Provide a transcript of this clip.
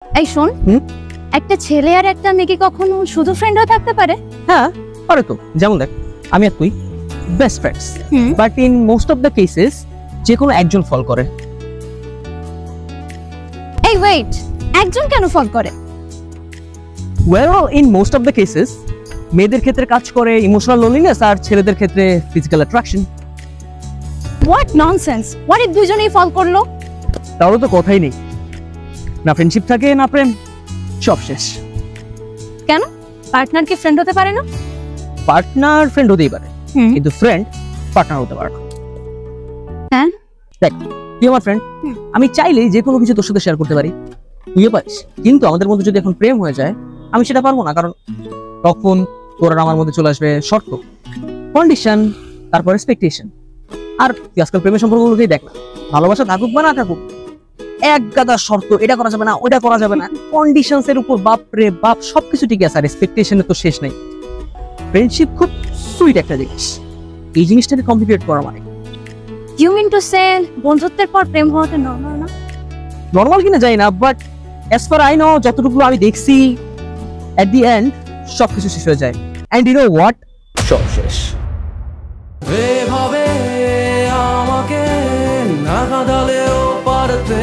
এই শোন, একটা ছেলে আর একটা মেয়ে কি কখনো শুধু ফ্রেন্ড হয়ে থাকতে পারে? হ্যাঁ পারে তো। যেমন দেখ, আমি আর তুই best friends, but in most of the cases যে কোনো একজন ফল করে। এই ওয়েট, একজন কেন ফল করে? Well, in most of the cases মেয়েদের ক্ষেত্রে কাজ করে ইমোশনাল লোনলিনেস, আর ছেলেদের ক্ষেত্রে physical attraction. What nonsense! What if দুজনেই ফল করলো? তাহলে তো কথাই নেই, না ফ্রেন্ডশিপ থাকে না প্রেম, সব শেষ। কেন? পার্টনার কি ফ্রেন্ড হতে পারে না? পার্টনার ফ্রেন্ড হতেই পারে, কিন্তু ফ্রেন্ড পার্টনার হতে পারে না। হ্যাঁ দেখ, তুই আমার ফ্রেন্ড, আমি চাইলেই যে কোনো কিছু তোর সাথে শেয়ার করতে পারি, তুইও পারিস। কিন্তু আমাদের মধ্যে যদি এখন প্রেম হয়ে যায়, আমি সেটা পারবো না, কারণ তখন তোর আর আমার মধ্যে চলে আসবে শর্ত, কন্ডিশন, তারপর এক্সপেকটেশন। আর তুই আজকাল প্রেমের সম্পর্কগুলোকেই দেখ না, ভালোবাসা থাকুক বা না থাকুক, এক গাদা শর্ত, এটা করা যাবে না, ওইটা করা যাবে না, কন্ডিশনস এর উপর বাপ রে বাপ সবকিছু ঠিক আছে, আর এক্সপেকটেশনের তো শেষ নাই। ফ্রেন্ডশিপ খুব সুইট একটা জিনিস, এই জিনিসটাকে কমপ্লিকেট করা মানে। ইউ মিন টু সে বন্ধুত্বের পর প্রেম হওয়াটা নরমাল না? নরমাল কিনা জানি না, but as far I know, যতটুকু আমি দেখছি, এট দি এন্ড সবকিছু শেষ হয়ে যায়। এন্ড ইউ নো হোয়াট, সব শেষ। এভাবে আমাকে না কাঁদালেও পারতে